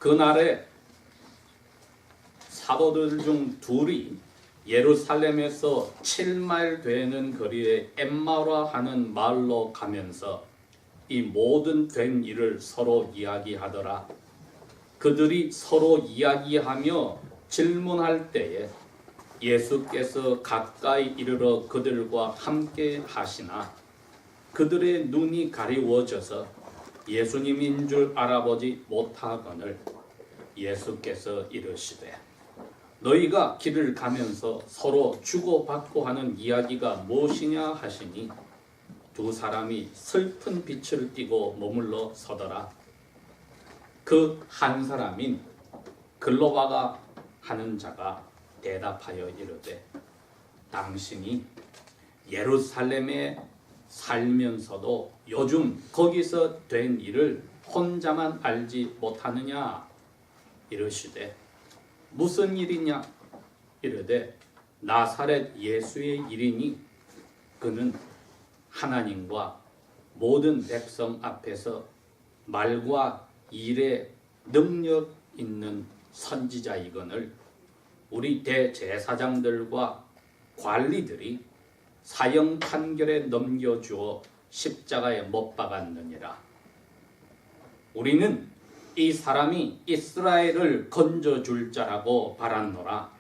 그날에 사도들 중 둘이 예루살렘에서 7마일 되는 거리에 엠마오라 하는 마을로 가면서 이 모든 된 일을 서로 이야기하더라. 그들이 서로 이야기하며 질문할 때에 예수께서 가까이 이르러 그들과 함께 하시나 그들의 눈이 가리워져서 예수님인 줄 알아보지 못하거늘 예수께서 이르시되 너희가 길을 가면서 서로 주고받고 하는 이야기가 무엇이냐 하시니 두 사람이 슬픈 빛을 띠고 머물러 서더라. 그 한 사람인 글로바가 하는 자가 대답하여 이르되 당신이 예루살렘에 살면서도 요즘 거기서 된 일을 혼자만 알지 못하느냐 이르시되 무슨 일이냐 이르되 나사렛 예수의 일이니 그는 하나님과 모든 백성 앞에서 말과 일에 능력 있는 선지자이거늘 우리 대제사장들과 관리들이 사형 판결에 넘겨주어 십자가에 못 박았느니라. 우리는 이 사람이 이스라엘을 건져줄 자라고 바랐노라.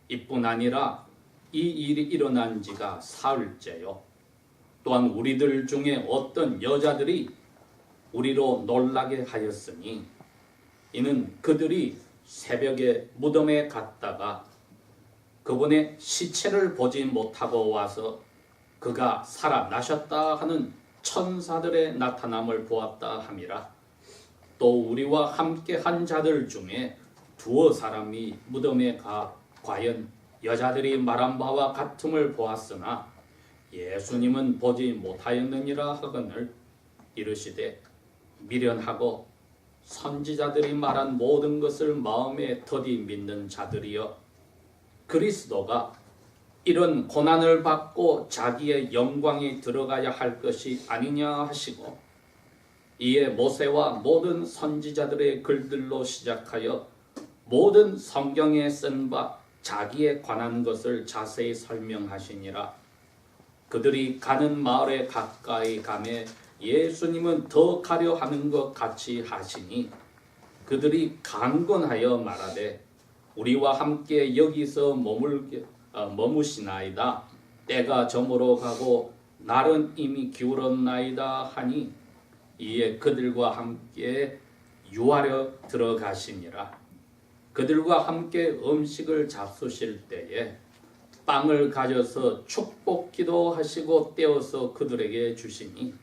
이뿐 아니라 이 일이 일어난 지가 사흘째요. 또한 우리들 중에 어떤 여자들이 우리로 놀라게 하였으니 이는 그들이 새벽에 무덤에 갔다가 그분의 시체를 보지 못하고 와서 그가 살아나셨다 하는 천사들의 나타남을 보았다 함이라. 또 우리와 함께 한 자들 중에 두어 사람이 무덤에 가 과연 여자들이 말한 바와 같음을 보았으나 예수님은 보지 못하였느니라 하거늘 이르시되 미련하고 선지자들이 말한 모든 것을 마음에 더디 믿는 자들이여 그리스도가 이런 고난을 받고 자기의 영광이 들어가야 할 것이 아니냐 하시고 이에 모세와 모든 선지자들의 글들로 시작하여 모든 성경에 쓴 바 자기에 관한 것을 자세히 설명하시니라. 그들이 가는 마을에 가까이 가매 예수님은 더 가려 하는 것 같이 하시니 그들이 강건하여 말하되 우리와 함께 여기서 머무시나이다. 때가 저물어 가고 날은 이미 기울었나이다 하니 이에 그들과 함께 유하려 들어가시니라. 그들과 함께 음식을 잡수실 때에 빵을 가져서 축복기도 하시고 떼어서 그들에게 주시니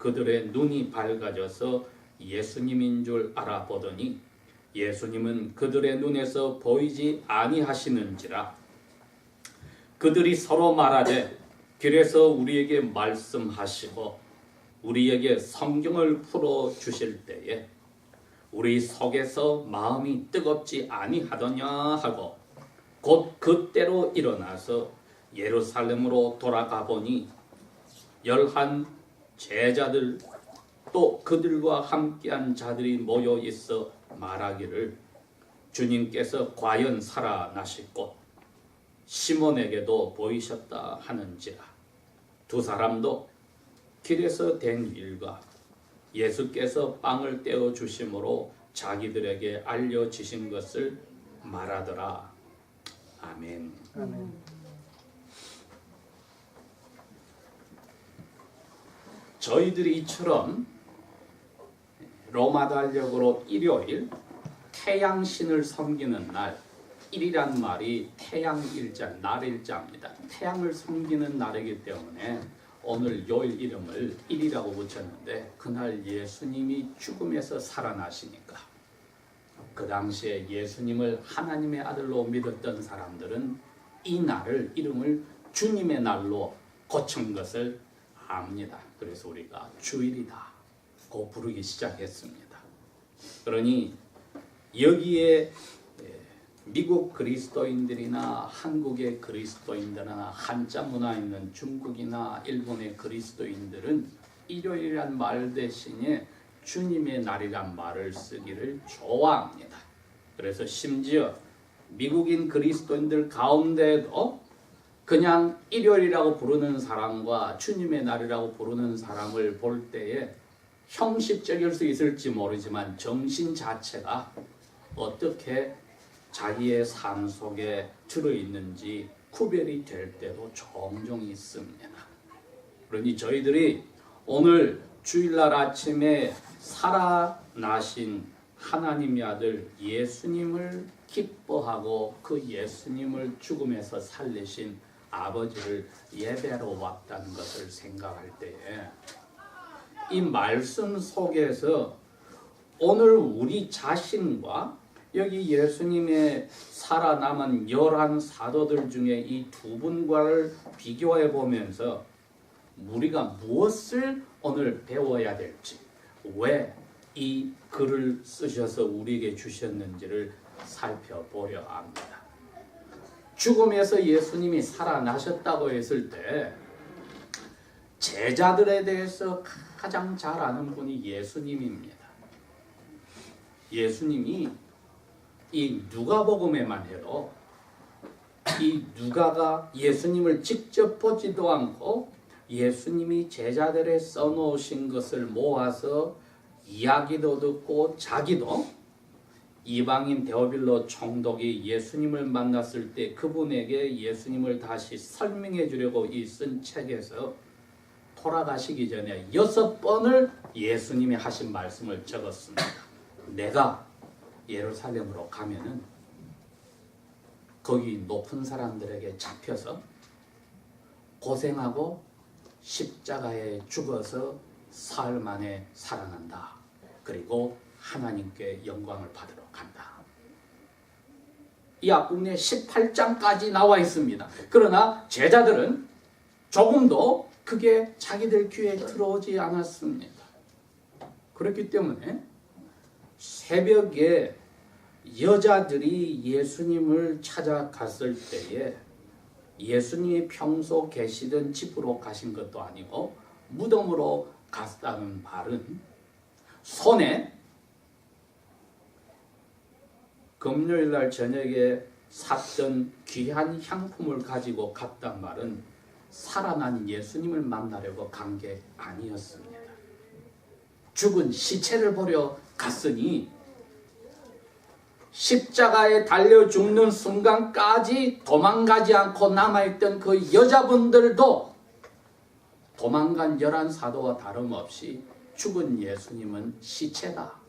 그들의 눈이 밝아져서 예수님인 줄 알아보더니 예수님은 그들의 눈에서 보이지 아니하시는지라. 그들이 서로 말하되 길에서 우리에게 말씀하시고 우리에게 성경을 풀어 주실 때에 우리 속에서 마음이 뜨겁지 아니하더냐 하고 곧 그때로 일어나서 예루살렘으로 돌아가 보니 11 제자들 또 그들과 함께한 자들이 모여 있어 말하기를 주님께서 과연 살아나시고 시몬에게도 보이셨다 하는지라. 두 사람도 길에서 된 일과 예수께서 빵을 떼어 주심으로 자기들에게 알려지신 것을 말하더라. 아멘. 아멘. 저희들이 이처럼 로마 달력으로 일요일 태양신을 섬기는 날, 일이란 말이 태양일자, 날일자입니다. 태양을 섬기는 날이기 때문에 오늘 요일 이름을 일이라고 붙였는데 그날 예수님이 죽음에서 살아나시니까 그 당시에 예수님을 하나님의 아들로 믿었던 사람들은 이 날을 이름을 주님의 날로 고친 것을 압니다. 그래서 우리가 주일이다 고 부르기 시작했습니다. 그러니 여기에 미국 그리스도인들이나 한국의 그리스도인들이나 한자 문화 있는 중국이나 일본의 그리스도인들은 일요일이란 말 대신에 주님의 날이란 말을 쓰기를 좋아합니다. 그래서 심지어 미국인 그리스도인들 가운데도 그냥 일요일이라고 부르는 사람과 주님의 날이라고 부르는 사람을 볼 때에 형식적일 수 있을지 모르지만 정신 자체가 어떻게 자기의 삶 속에 들어있는지 구별이 될 때도 종종 있습니다. 그러니 저희들이 오늘 주일날 아침에 살아나신 하나님의 아들 예수님을 기뻐하고 그 예수님을 죽음에서 살리신 아버지를 예배로 왔다는 것을 생각할 때에 이 말씀 속에서 오늘 우리 자신과 여기 예수님의 살아남은 11 사도들 중에 이 두 분과를 비교해 보면서 우리가 무엇을 오늘 배워야 될지, 왜 이 글을 쓰셔서 우리에게 주셨는지를 살펴보려 합니다. 죽음에서 예수님이 살아나셨다고 했을 때 제자들에 대해서 가장 잘 아는 분이 예수님입니다. 예수님이 이 누가복음에만 해도 이 누가가 예수님을 직접 보지도 않고 예수님이 제자들에 써놓으신 것을 모아서 이야기도 듣고 자기도 이방인 데오빌로 총독이 예수님을 만났을 때 그분에게 예수님을 다시 설명해 주려고 이 쓴 책에서 돌아가시기 전에 6번을 예수님이 하신 말씀을 적었습니다. 내가 예루살렘으로 가면은 거기 높은 사람들에게 잡혀서 고생하고 십자가에 죽어서 사흘 만에 살아난다. 그리고 하나님께 영광을 받으러 간다. 이 앞부분에 18장까지 나와 있습니다. 그러나 제자들은 조금도 그게 자기들 귀에 들어오지 않았습니다. 그렇기 때문에 새벽에 여자들이 예수님을 찾아갔을 때에 예수님이 평소 계시던 집으로 가신 것도 아니고 무덤으로 갔다는 말은 손에 금요일날 저녁에 샀던 귀한 향품을 가지고 갔단 말은 살아난 예수님을 만나려고 간 게 아니었습니다. 죽은 시체를 보려 갔으니 십자가에 달려 죽는 순간까지 도망가지 않고 남아있던 그 여자분들도 도망간 11 사도와 다름없이 죽은 예수님은 시체다.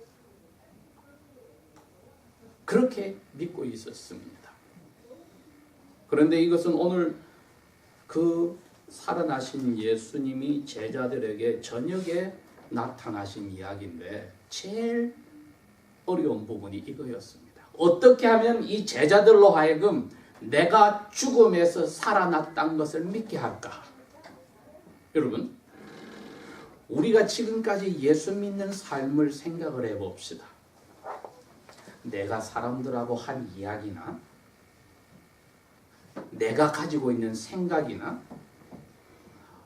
그렇게 믿고 있었습니다. 그런데 이것은 오늘 그 살아나신 예수님이 제자들에게 저녁에 나타나신 이야기인데 제일 어려운 부분이 이거였습니다. 어떻게 하면 이 제자들로 하여금 내가 죽음에서 살아났다는 것을 믿게 할까? 여러분, 우리가 지금까지 예수 믿는 삶을 생각을 해봅시다. 내가 사람들하고 한 이야기나 내가 가지고 있는 생각이나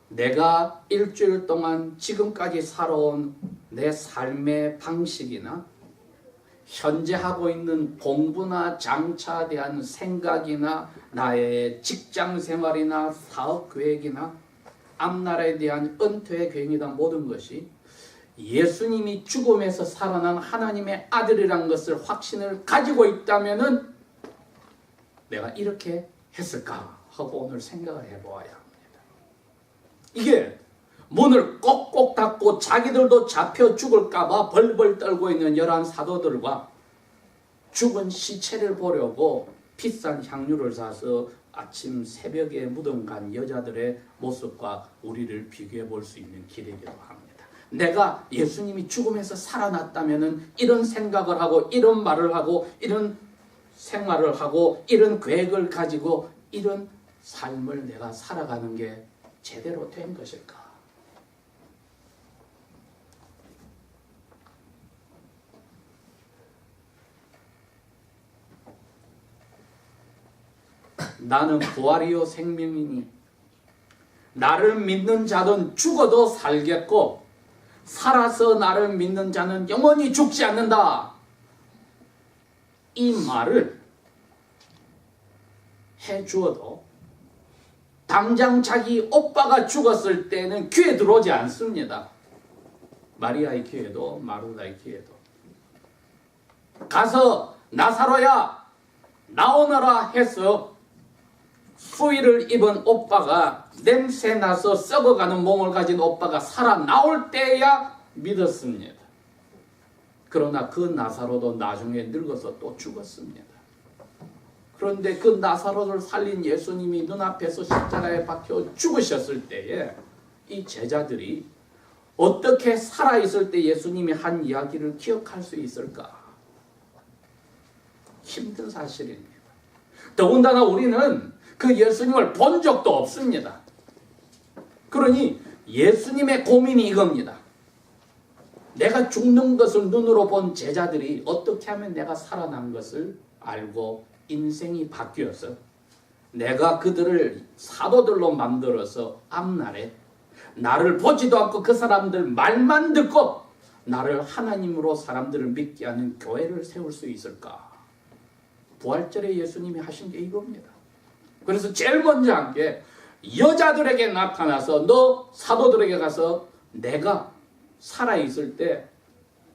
내가 일주일 동안 지금까지 살아온 내 삶의 방식이나 현재 하고 있는 공부나 장차에 대한 생각이나 나의 직장 생활이나 사업 계획이나 앞나라에 대한 은퇴의 계획이나 모든 것이 예수님이 죽음에서 살아난 하나님의 아들이라는 것을 확신을 가지고 있다면은 내가 이렇게 했을까 하고 오늘 생각을 해보아야 합니다. 이게 문을 꼭꼭 닫고 자기들도 잡혀 죽을까봐 벌벌 떨고 있는 11 사도들과 죽은 시체를 보려고 비싼 향유를 사서 아침 새벽에 무덤 간 여자들의 모습과 우리를 비교해 볼 수 있는 길이기도 합니다. 내가 예수님이 죽음에서 살아났다면 이런 생각을 하고 이런 말을 하고 이런 생활을 하고 이런 계획을 가지고 이런 삶을 내가 살아가는 게 제대로 된 것일까? 나는 부활이요 생명이니 나를 믿는 자는 죽어도 살겠고 살아서 나를 믿는 자는 영원히 죽지 않는다. 이 말을 해주어도 당장 자기 오빠가 죽었을 때는 귀에 들어오지 않습니다. 마리아의 귀에도 마르다의 귀에도. 가서 나사로야 나오너라 해서 수의를 입은 오빠가, 냄새나서 썩어가는 몸을 가진 오빠가 살아나올 때야 믿었습니다. 그러나 그 나사로도 나중에 늙어서 또 죽었습니다. 그런데 그 나사로를 살린 예수님이 눈앞에서 십자가에 박혀 죽으셨을 때에 이 제자들이 어떻게 살아있을 때 예수님이 한 이야기를 기억할 수 있을까? 힘든 사실입니다. 더군다나 우리는 그 예수님을 본 적도 없습니다. 그러니 예수님의 고민이 이겁니다. 내가 죽는 것을 눈으로 본 제자들이 어떻게 하면 내가 살아난 것을 알고 인생이 바뀌어서 내가 그들을 사도들로 만들어서 앞날에 나를 보지도 않고 그 사람들 말만 듣고 나를 하나님으로 사람들을 믿게 하는 교회를 세울 수 있을까? 부활절에 예수님이 하신 게 이겁니다. 그래서 제일 먼저 한 게 여자들에게 나타나서 너 사도들에게 가서 내가 살아있을 때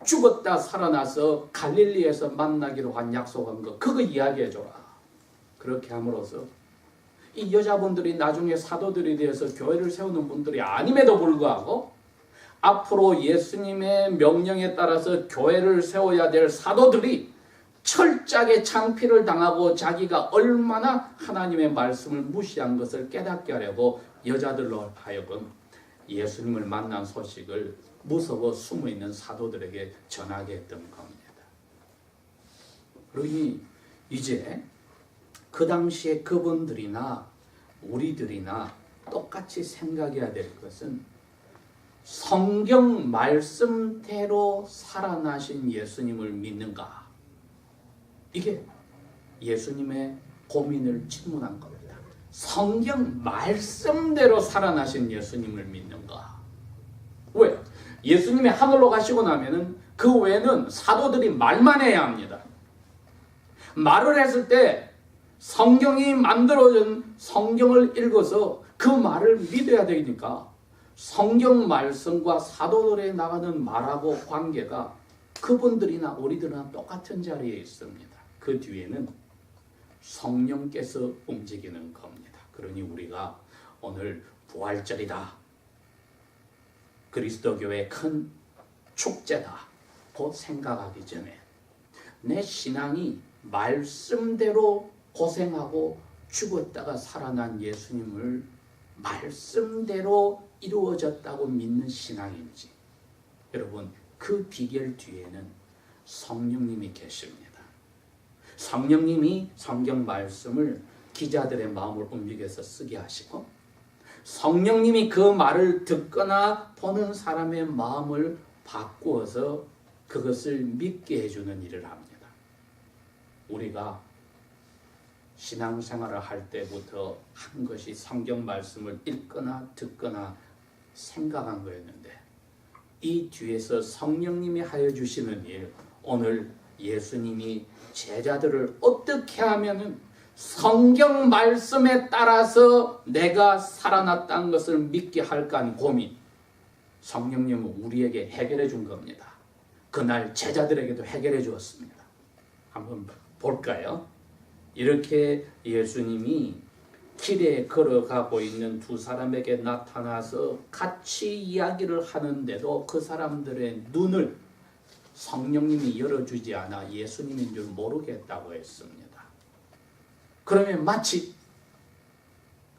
죽었다 살아나서 갈릴리에서 만나기로 한 약속한 거 그거 이야기해줘라. 그렇게 함으로써 이 여자분들이 나중에 사도들이 되어서 교회를 세우는 분들이 아님에도 불구하고 앞으로 예수님의 명령에 따라서 교회를 세워야 될 사도들이 철저하게 창피를 당하고 자기가 얼마나 하나님의 말씀을 무시한 것을 깨닫게 하려고 여자들로 하여금 예수님을 만난 소식을 무서워 숨어있는 사도들에게 전하게 했던 겁니다. 그러니 이제 그 당시에 그분들이나 우리들이나 똑같이 생각해야 될 것은 성경 말씀대로 살아나신 예수님을 믿는가? 이게 예수님의 고민을 질문한 겁니다. 성경 말씀대로 살아나신 예수님을 믿는가? 왜? 예수님이 하늘로 가시고 나면은 그 외에는 사도들이 말만 해야 합니다. 말을 했을 때 성경이 만들어진 성경을 읽어서 그 말을 믿어야 되니까 성경 말씀과 사도들에 나가는 말하고 관계가 그분들이나 우리들이나 똑같은 자리에 있습니다. 그 뒤에는 성령께서 움직이는 겁니다. 그러니 우리가 오늘 부활절이다. 그리스도교의 큰 축제다고 생각하기 전에 내 신앙이 말씀대로 고생하고 죽었다가 살아난 예수님을 말씀대로 이루어졌다고 믿는 신앙인지, 여러분 그 비결 뒤에는 성령님이 계십니다. 성령님이 성경 말씀을 기자들의 마음을 움직여서 쓰게 하시고 성령님이 그 말을 듣거나 보는 사람의 마음을 바꾸어서 그것을 믿게 해주는 일을 합니다. 우리가 신앙생활을 할 때부터 한 것이 성경 말씀을 읽거나 듣거나 생각한 거였는데 이 뒤에서 성령님이 하여 주시는 일, 오늘 예수님이 제자들을 어떻게 하면은 성경 말씀에 따라서 내가 살아났다는 것을 믿게 할까 하는 고민, 성령님은 우리에게 해결해 준 겁니다. 그날 제자들에게도 해결해 주었습니다. 한번 볼까요? 이렇게 예수님이 길에 걸어가고 있는 두 사람에게 나타나서 같이 이야기를 하는데도 그 사람들의 눈을 성령님이 열어주지 않아 예수님인 줄 모르겠다고 했습니다. 그러면 마치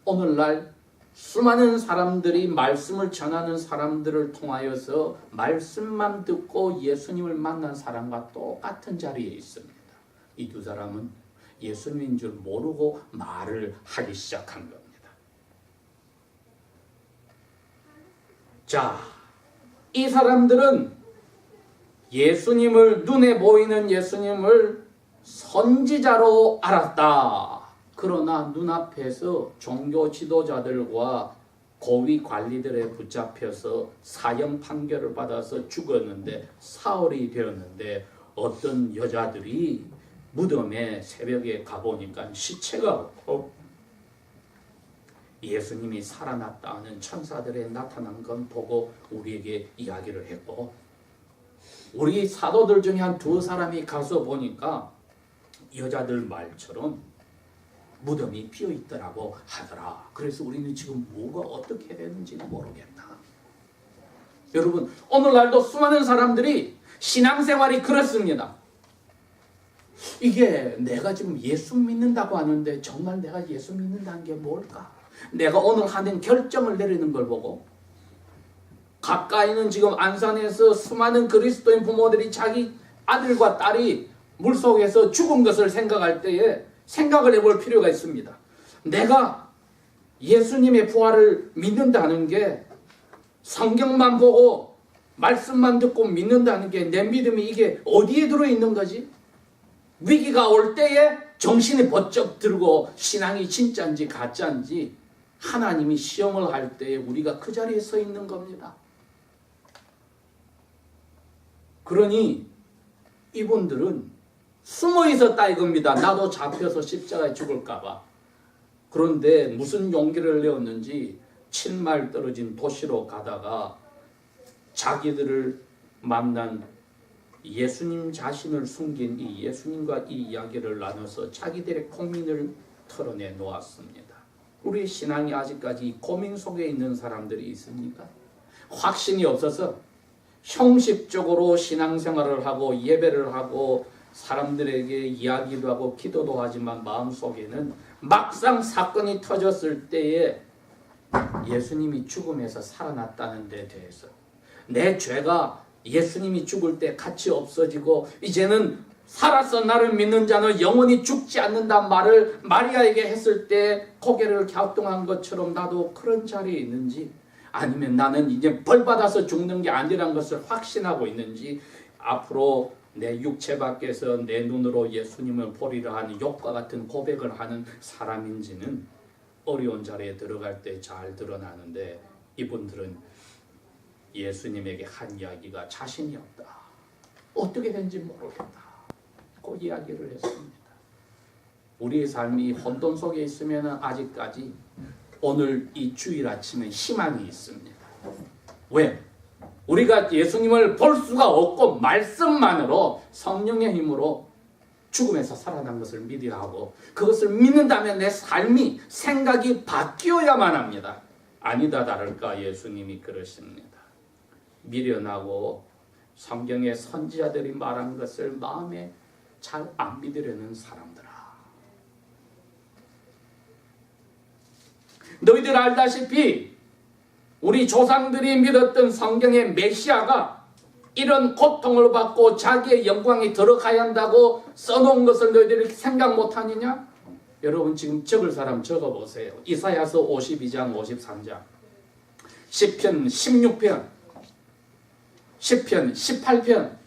오늘날 수많은 사람들이 말씀을 전하는 사람들을 통하여서 말씀만 듣고 예수님을 만난 사람과 똑같은 자리에 있습니다. 이 두 사람은 예수님인 줄 모르고 말을 하기 시작한 겁니다. 자, 이 사람들은 예수님을, 눈에 보이는 예수님을 선지자로 알았다. 그러나 눈앞에서 종교 지도자들과 고위 관리들에 붙잡혀서 사형 판결을 받아서 죽었는데 사흘이 되었는데 어떤 여자들이 무덤에 새벽에 가보니까 시체가 없고 예수님이 살아났다는 천사들의 나타난 건 보고 우리에게 이야기를 했고, 우리 사도들 중에 한 두 사람이 가서 보니까 여자들 말처럼 무덤이 비어 있더라고 하더라. 그래서 우리는 지금 뭐가 어떻게 되는지는 모르겠다. 여러분, 오늘날도 수많은 사람들이 신앙생활이 그렇습니다. 이게 내가 지금 예수 믿는다고 하는데 정말 내가 예수 믿는다는 게 뭘까? 내가 오늘 하는 결정을 내리는 걸 보고, 가까이는 지금 안산에서 수많은 그리스도인 부모들이 자기 아들과 딸이 물속에서 죽은 것을 생각할 때에 생각을 해볼 필요가 있습니다. 내가 예수님의 부활을 믿는다는 게 성경만 보고 말씀만 듣고 믿는다는 게 내 믿음이 이게 어디에 들어있는 거지? 위기가 올 때에 정신이 번쩍 들고 신앙이 진짜인지 가짜인지 하나님이 시험을 할 때에 우리가 그 자리에 서 있는 겁니다. 그러니 이분들은 숨어 있었다 이겁니다. 나도 잡혀서 십자가에 죽을까 봐. 그런데 무슨 용기를 내었는지 7마일 떨어진 도시로 가다가 자기들을 만난 예수님 자신을 숨긴 이 예수님과 이 이야기를 나눠서 자기들의 고민을 털어내 놓았습니다. 우리 신앙이 아직까지 고민 속에 있는 사람들이 있습니까? 확신이 없어서 형식적으로 신앙생활을 하고 예배를 하고 사람들에게 이야기도 하고 기도도 하지만 마음속에는 막상 사건이 터졌을 때에 예수님이 죽음에서 살아났다는 데 대해서 내 죄가 예수님이 죽을 때 같이 없어지고 이제는 살아서 나를 믿는 자는 영원히 죽지 않는다는 말을 마리아에게 했을 때 고개를 갸우뚱한 것처럼 나도 그런 자리에 있는지, 아니면 나는 이제 벌받아서 죽는 게 아니라는 것을 확신하고 있는지, 앞으로 내 육체 밖에서 내 눈으로 예수님을 보리라 하는 욕과 같은 고백을 하는 사람인지는 어려운 자리에 들어갈 때 잘 드러나는데, 이분들은 예수님에게 한 이야기가 자신이 없다. 어떻게 된지 모르겠다. 그 이야기를 했습니다. 우리의 삶이 혼돈 속에 있으면 아직까지 오늘 이 주일 아침에 희망이 있습니다. 왜? 우리가 예수님을 볼 수가 없고 말씀만으로 성령의 힘으로 죽음에서 살아난 것을 믿어야 하고, 그것을 믿는다면 내 삶이 생각이 바뀌어야만 합니다. 아니다 다를까 예수님이 그러십니다. 미련하고 성경의 선지자들이 말한 것을 마음에 잘 안 믿으려는 사람들아, 너희들 알다시피 우리 조상들이 믿었던 성경의 메시아가 이런 고통을 받고 자기의 영광이 들어가야 한다고 써놓은 것을 너희들이 생각 못하느냐? 여러분 지금 적을 사람 적어보세요. 이사야서 52장 53장, 시편 16편, 시편 18편,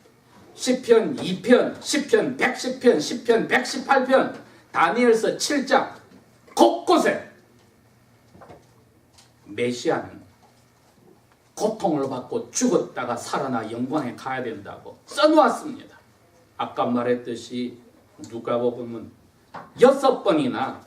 시편 2편, 시편 110편, 시편 118편, 다니엘서 7장, 곳곳에 메시아는 고통을 받고 죽었다가 살아나 영광에 가야 된다고 써놓았습니다. 아까 말했듯이 누가복음은 6번이나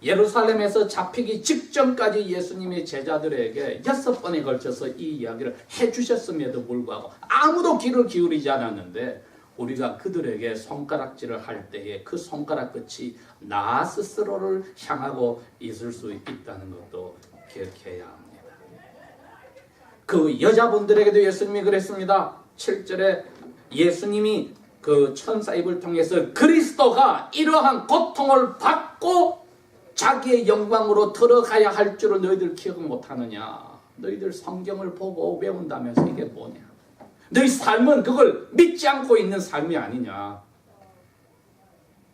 예루살렘에서 잡히기 직전까지 예수님의 제자들에게 6번에 걸쳐서 이 이야기를 해주셨음에도 불구하고 아무도 귀를 기울이지 않았는데, 우리가 그들에게 손가락질을 할 때에 그 손가락 끝이 나 스스로를 향하고 있을 수 있다는 것도 기억해야 합니다. 그 여자분들에게도 예수님이 그랬습니다. 7절에 예수님이 그 천사 입을 통해서 그리스도가 이러한 고통을 받고 자기의 영광으로 들어가야 할 줄을 너희들 기억 못하느냐? 너희들 성경을 보고 외운다면서 이게 뭐냐? 너희 삶은 그걸 믿지 않고 있는 삶이 아니냐?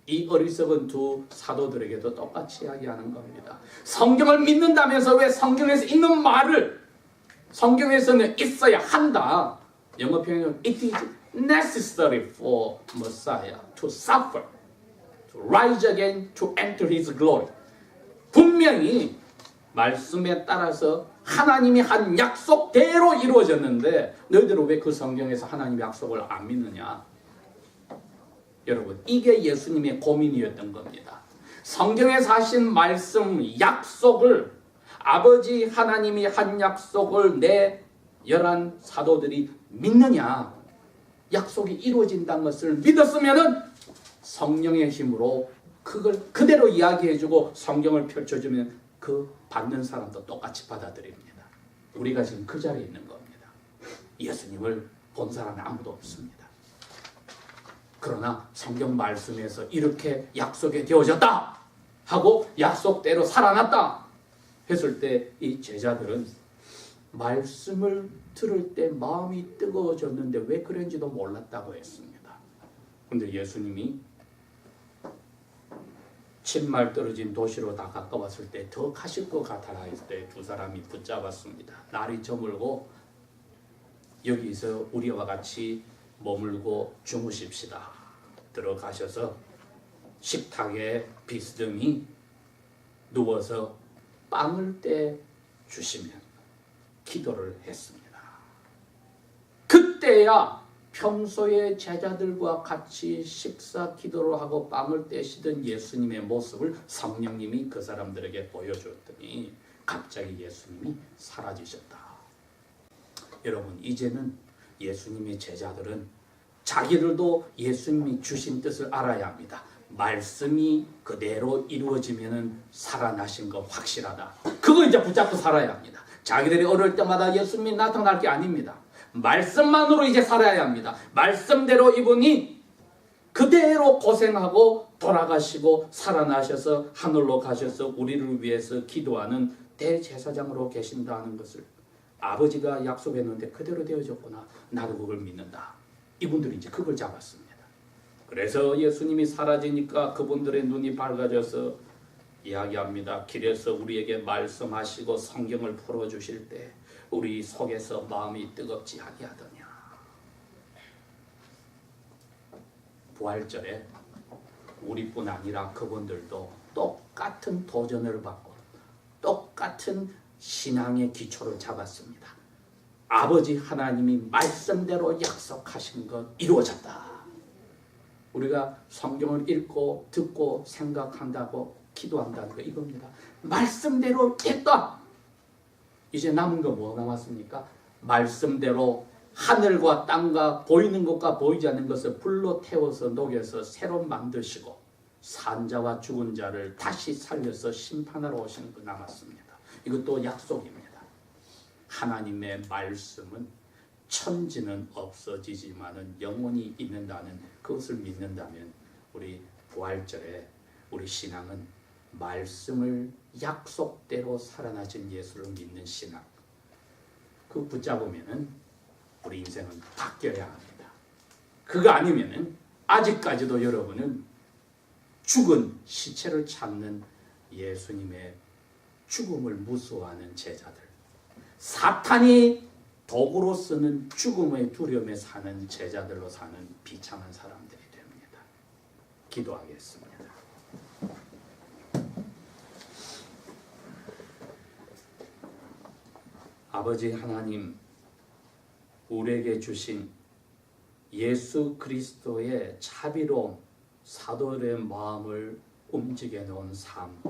이 어리석은 두 사도들에게도 똑같이 이야기하는 겁니다. 성경을 믿는다면서 왜 성경에서 있는 말을 성경에서는 있어야 한다. 영어 표현은 it is necessary for Messiah to suffer, to rise again, to enter his glory. 분명히 말씀에 따라서 하나님이 한 약속대로 이루어졌는데 너희들은 왜 그 성경에서 하나님의 약속을 안 믿느냐? 여러분, 이게 예수님의 고민이었던 겁니다. 성경에서 하신 말씀, 약속을, 아버지 하나님이 한 약속을 내 11 사도들이 믿느냐? 약속이 이루어진다는 것을 믿었으면은 성령의 힘으로 그걸 그대로 이야기해주고 성경을 펼쳐주면 그 받는 사람도 똑같이 받아들입니다. 우리가 지금 그 자리에 있는 겁니다. 예수님을 본 사람이 아무도 없습니다. 그러나 성경 말씀에서 이렇게 약속이 되어졌다 하고 약속대로 살아났다 했을 때 이 제자들은 말씀을 들을 때 마음이 뜨거워졌는데 왜 그런지도 몰랐다고 했습니다. 그런데 예수님이 7마일 떨어진 도시로 다 가까웠을 때 더 가실 것 같아라 했을 때 두 사람이 붙잡았습니다. 날이 저물고 여기서 우리와 같이 머물고 주무십시다. 들어가셔서 식탁에 비스듬히 누워서 빵을 떼 주시면 기도를 했습니다. 그때야 평소에 제자들과 같이 식사 기도를 하고 빵을 떼시던 예수님의 모습을 성령님이 그 사람들에게 보여줬더니 갑자기 예수님이 사라지셨다. 여러분, 이제는 예수님의 제자들은 자기들도 예수님이 주신 뜻을 알아야 합니다. 말씀이 그대로 이루어지면 살아나신 거 확실하다. 그거 이제 붙잡고 살아야 합니다. 자기들이 어릴 때마다 예수님이 나타날 게 아닙니다. 말씀만으로 이제 살아야 합니다. 말씀대로 이분이 그대로 고생하고 돌아가시고 살아나셔서 하늘로 가셔서 우리를 위해서 기도하는 대제사장으로 계신다는 것을 아버지가 약속했는데 그대로 되어졌구나. 나도 그걸 믿는다. 이분들이 이제 그걸 잡았습니다. 그래서 예수님이 사라지니까 그분들의 눈이 밝아져서 이야기합니다. 길에서 우리에게 말씀하시고 성경을 풀어주실 때 우리 속에서 마음이 뜨겁지 아니하더냐. 부활절에 우리뿐 아니라 그분들도 똑같은 도전을 받고 똑같은 신앙의 기초를 잡았습니다. 아버지 하나님이 말씀대로 약속하신 것 이루어졌다. 우리가 성경을 읽고 듣고 생각한다고 기도한다는 거 이겁니다. 말씀대로 됐다. 이제 남은 거 뭐 남았습니까? 말씀대로 하늘과 땅과 보이는 것과 보이지 않는 것을 불로 태워서 녹여서 새로 만드시고 산자와 죽은 자를 다시 살려서 심판하러 오시는 거 남았습니다. 이것도 약속입니다. 하나님의 말씀은 천지는 없어지지만은 영원히 있는다는 그것을 믿는다면 우리 부활절에 우리 신앙은 말씀을 약속대로 살아나신 예수를 믿는 신앙, 그 붙잡으면은 우리 인생은 바뀌어야 합니다. 그거 아니면은 아직까지도 여러분은 죽은 시체를 찾는 예수님의 죽음을 무서워하는 제자들, 사탄이 도구로 쓰는 죽음의 두려움에 사는 제자들로 사는 비참한 사람들이 됩니다. 기도하겠습니다. 아버지 하나님, 우리에게 주신 예수 그리스도의 자비로운 사도의 마음을 움직여 놓은 삶,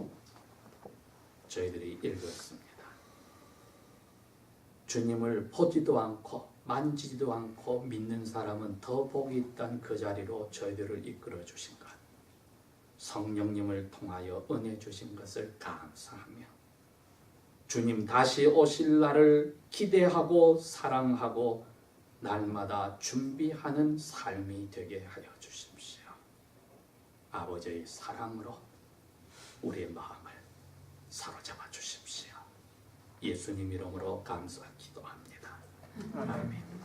저희들이 읽었습니다. 주님을 보지도 않고 만지지도 않고 믿는 사람은 더 복이 있다는 그 자리로 저희들을 이끌어 주신 것, 성령님을 통하여 은혜 주신 것을 감사하며 주님 다시 오실 날을 기대하고 사랑하고 날마다 준비하는 삶이 되게 하여 주십시오. 아버지의 사랑으로 우리의 마음을 사로잡아 주십시오. 예수님 이름으로 감사 기도합니다. 아멘.